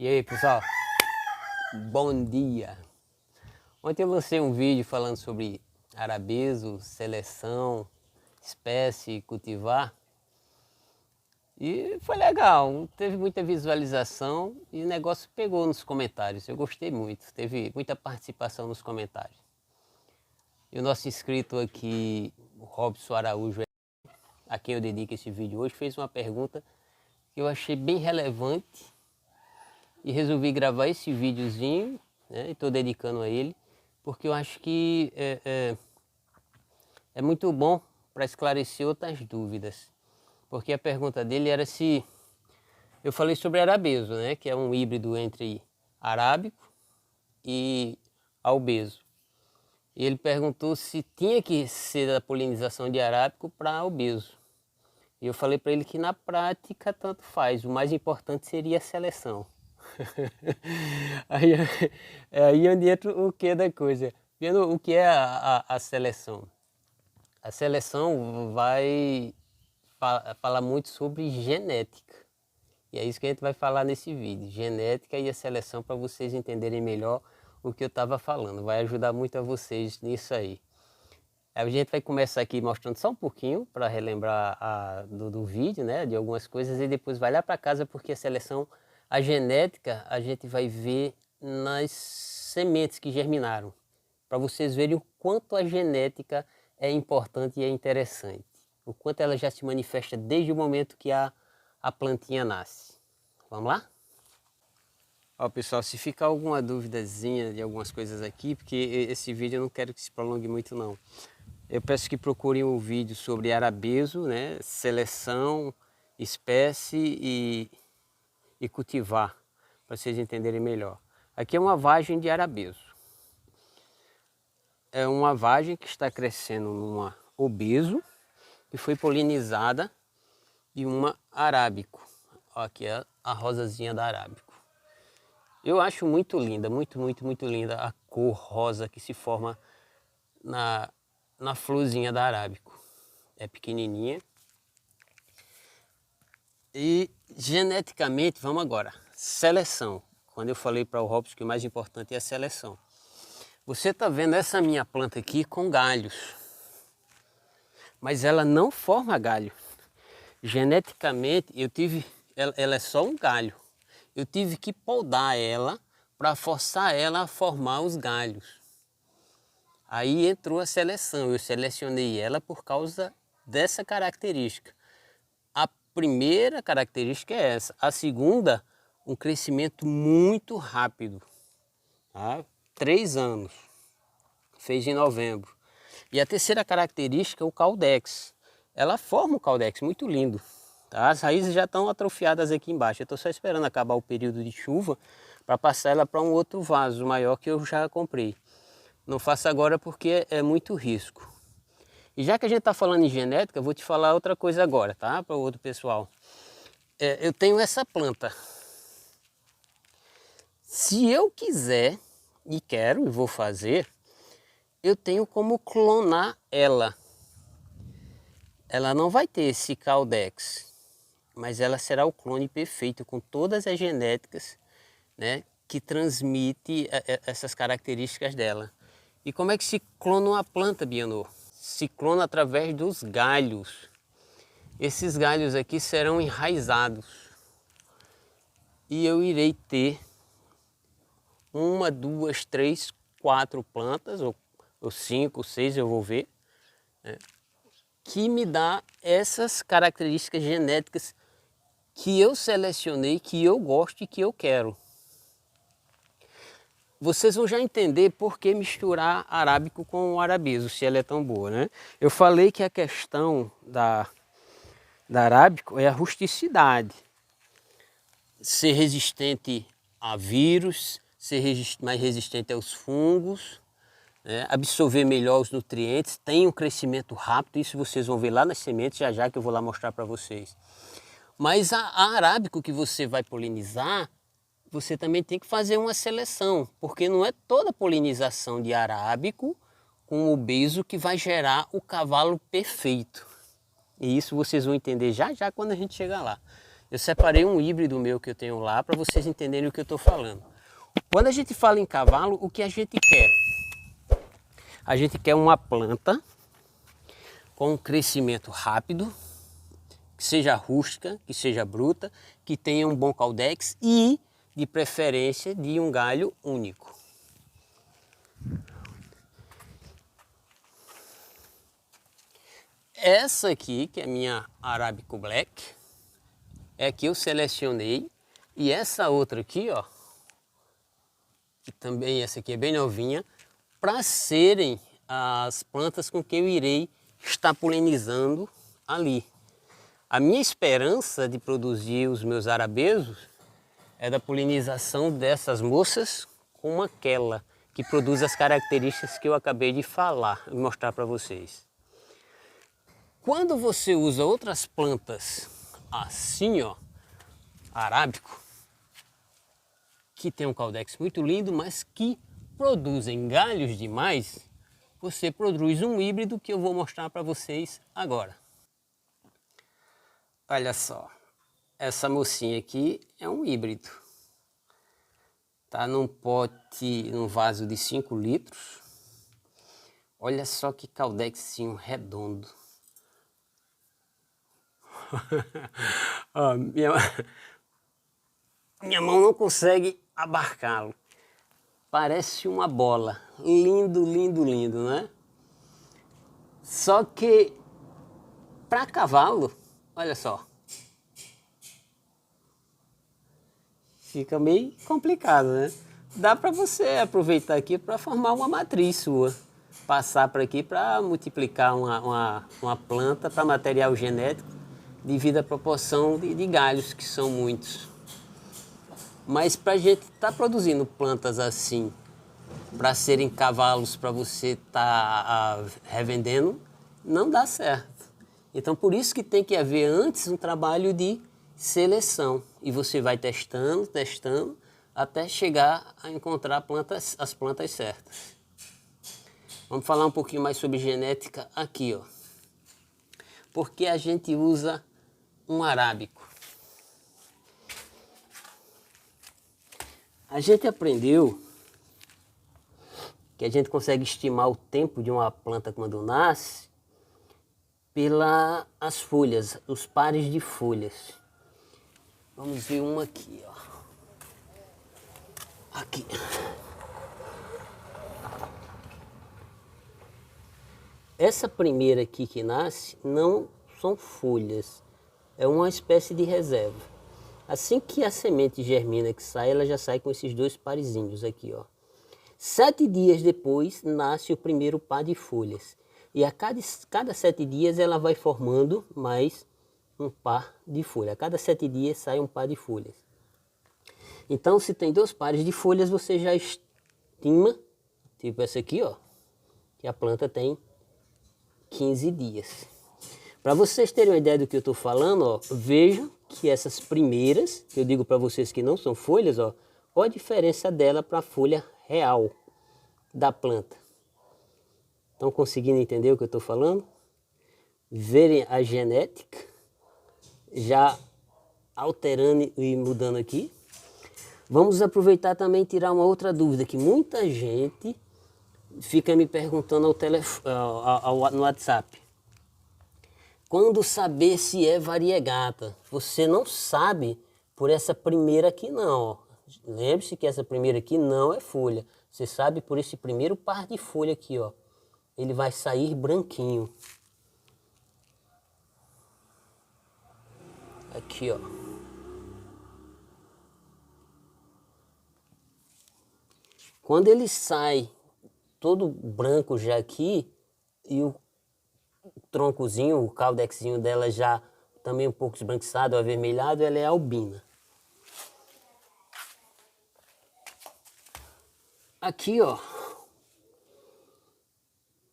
E aí, pessoal, bom dia! Ontem eu lancei um vídeo falando sobre arabeso, seleção, espécie, cultivar. E foi legal, teve muita visualização e o negócio pegou nos comentários. Eu gostei muito, teve muita participação nos comentários. E o nosso inscrito aqui, o Robson Araújo, a quem eu dedico esse vídeo hoje, fez uma pergunta que eu achei bem relevante e resolvi gravar esse videozinho, né, e estou dedicando a ele, porque eu acho que é muito bom para esclarecer outras dúvidas. Porque a pergunta dele era se... Eu falei sobre arabeso, né, que é um híbrido entre arábico e albeso. E ele perguntou se tinha que ser a polinização de arábico para albeso. E eu falei para ele que na prática tanto faz, o mais importante seria a seleção. aí onde entra o que da coisa. Vendo o que é a seleção. A seleção vai falar muito sobre genética. E é isso que a gente vai falar nesse vídeo. Genética e a seleção, para vocês entenderem melhor o que eu estava falando. Vai ajudar muito a vocês nisso aí. A gente vai começar aqui mostrando só um pouquinho para relembrar do vídeo, né, de algumas coisas, e depois vai lá para casa, porque a seleção, a genética, a gente vai ver nas sementes que germinaram, para vocês verem o quanto a genética é importante e é interessante, o quanto ela já se manifesta desde o momento que a plantinha nasce. Vamos lá? Ó, pessoal, se ficar alguma duvidazinha de algumas coisas aqui, porque esse vídeo eu não quero que se prolongue muito não. Eu peço que procurem um vídeo sobre arabeso, né, seleção, espécie e cultivar, para vocês entenderem melhor. Aqui é uma vagem de arabeso. É uma vagem que está crescendo numa obeso e foi polinizada de uma arábico. Ó, aqui é a rosazinha da arábico. Eu acho muito linda, muito linda a cor rosa que se forma na florzinha da arábico. É pequenininha. E geneticamente, vamos agora, seleção. Quando eu falei para o Robson que o mais importante é a seleção. Você está vendo essa minha planta aqui com galhos, mas ela não forma galho. Geneticamente, ela é só um galho. Eu tive que podar ela para forçar ela a formar os galhos. Aí entrou a seleção, eu selecionei ela por causa dessa característica. A primeira característica é essa. A segunda, um crescimento muito rápido. Tá? 3 anos. Fez em novembro. E a terceira característica é o caudex. Ela forma o caudex, muito lindo. Tá? As raízes já estão atrofiadas aqui embaixo. Eu estou só esperando acabar o período de chuva para passar ela para um outro vaso maior que eu já comprei. Não faço agora porque é muito risco. E já que a gente está falando em genética, eu vou te falar outra coisa agora, tá? Para o outro pessoal. Eu tenho essa planta. Se eu quiser, e quero, e vou fazer, eu tenho como clonar ela. Ela não vai ter esse caudex, mas ela será o clone perfeito, com todas as genéticas, né, que transmite essas características dela. E como é que se clona uma planta, Bianor? Se clona através dos galhos. Esses galhos aqui serão enraizados. E eu irei ter 1, 2, 3, 4 plantas, ou 5, 6, eu vou ver, né, que me dá essas características genéticas que eu selecionei, que eu gosto e que eu quero. Vocês vão já entender por que misturar arábico com o arabeso, se ela é tão boa, né? Eu falei que a questão da arábico é a rusticidade. Ser resistente a vírus, ser mais resistente aos fungos, né? Absorver melhor os nutrientes, tem um crescimento rápido, isso vocês vão ver lá nas sementes, já que eu vou lá mostrar para vocês. Mas a arábico que você vai polinizar, você também tem que fazer uma seleção, porque não é toda polinização de arábico com obeso que vai gerar o cavalo perfeito. E isso vocês vão entender já quando a gente chegar lá. Eu separei um híbrido meu que eu tenho lá para vocês entenderem o que eu estou falando. Quando a gente fala em cavalo, o que a gente quer? A gente quer uma planta com um crescimento rápido, que seja rústica, que seja bruta, que tenha um bom caldex e, de preferência, de um galho único. Essa aqui, que é a minha Arábico Black, é que eu selecionei. E essa outra aqui, ó, que também essa aqui é bem novinha, para serem as plantas com que eu irei estar polinizando ali. A minha esperança de produzir os meus arabescos é da polinização dessas moças com aquela que produz as características que eu acabei de falar, mostrar para vocês. Quando você usa outras plantas assim, ó, arábico, que tem um caldex muito lindo, mas que produzem galhos demais, você produz um híbrido que eu vou mostrar para vocês agora. Olha só, essa mocinha aqui é um híbrido. Tá num pote, num vaso de 5 litros. Olha só que caldexinho redondo. Ó, minha mão não consegue abarcá-lo. Parece uma bola. Lindo, lindo, lindo, né? Só que para cavalo, olha só, fica meio complicado, né? Dá para você aproveitar aqui para formar uma matriz sua. Passar por aqui para multiplicar uma planta para material genético devido à proporção de galhos, que são muitos. Mas para a gente estar produzindo plantas assim, para serem cavalos para você estar revendendo, não dá certo. Então por isso que tem que haver antes um trabalho de seleção. E você vai testando, testando, até chegar a encontrar as plantas certas. Vamos falar um pouquinho mais sobre genética aqui, ó. Porque a gente usa um arábico. A gente aprendeu que a gente consegue estimar o tempo de uma planta quando nasce pelas folhas, os pares de folhas. Vamos ver uma aqui, ó. Aqui. Essa primeira aqui que nasce não são folhas, é uma espécie de reserva. Assim que a semente germina que sai, ela já sai com esses dois parezinhos aqui, ó. 7 dias depois nasce o primeiro par de folhas. E a cada 7 dias ela vai formando mais um par de folhas. A cada 7 dias sai um par de folhas. Então, se tem 2 pares de folhas, você já estima, tipo essa aqui, ó, que a planta tem 15 dias. Para vocês terem uma ideia do que eu estou falando, ó, vejam que essas primeiras, que eu digo para vocês que não são folhas, ó, qual a diferença dela para a folha real da planta. Estão conseguindo entender o que eu estou falando? Verem a genética já alterando e mudando aqui. Vamos aproveitar também e tirar uma outra dúvida que muita gente fica me perguntando no WhatsApp. Quando saber se é variegata? Você não sabe por essa primeira aqui não. Lembre-se que essa primeira aqui não é folha. Você sabe por esse primeiro par de folha aqui, ó. Ele vai sair branquinho. Aqui, ó. Quando ele sai todo branco já aqui e o troncozinho, o caudexinho dela já também um pouco esbranquiçado, avermelhado, ela é albina. Aqui, ó,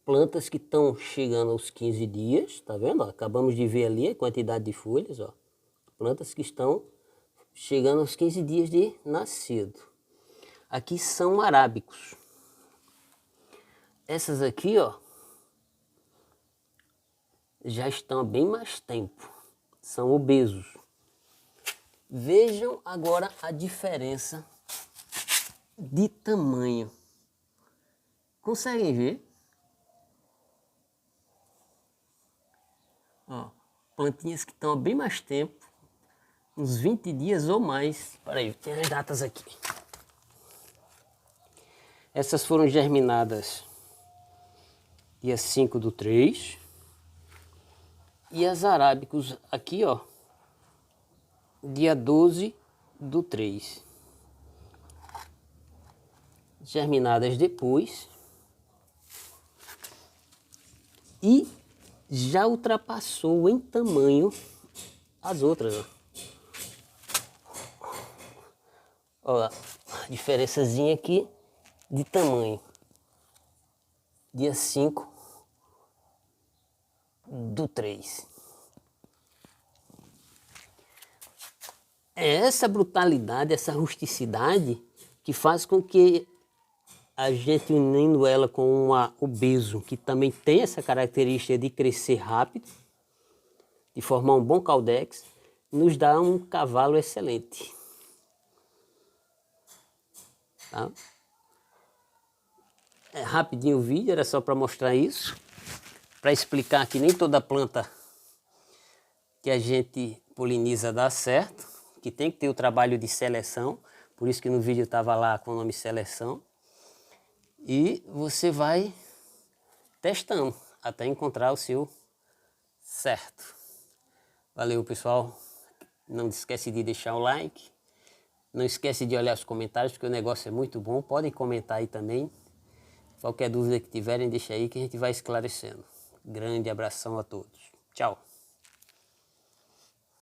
plantas que estão chegando aos 15 dias, tá vendo? Acabamos de ver ali a quantidade de folhas, ó. Plantas que estão chegando aos 15 dias de nascido. Aqui são arábicos. Essas aqui, ó, já estão há bem mais tempo. São obesos. Vejam agora a diferença de tamanho. Conseguem ver? Ó, plantinhas que estão há bem mais tempo, uns 20 dias ou mais. Peraí, tem as datas aqui. Essas foram germinadas dia 5/3. E as arábicos aqui, ó, dia 12/3. Germinadas depois. E já ultrapassou em tamanho as outras, ó. Olha lá, diferençazinha aqui de tamanho. Dia 5/3. É essa brutalidade, essa rusticidade que faz com que a gente, unindo ela com o bezo, que também tem essa característica de crescer rápido, de formar um bom caldex, nos dá um cavalo excelente. Tá? É rapidinho o vídeo, era só para mostrar isso, para explicar que nem toda planta que a gente poliniza dá certo, que tem que ter o trabalho de seleção, por isso que no vídeo estava lá com o nome seleção. E você vai testando até encontrar o seu certo. Valeu, pessoal. Não esquece de deixar o like. Não esquece de olhar os comentários, porque o negócio é muito bom. Podem comentar aí também. Qualquer dúvida que tiverem, deixa aí que a gente vai esclarecendo. Grande abração a todos. Tchau.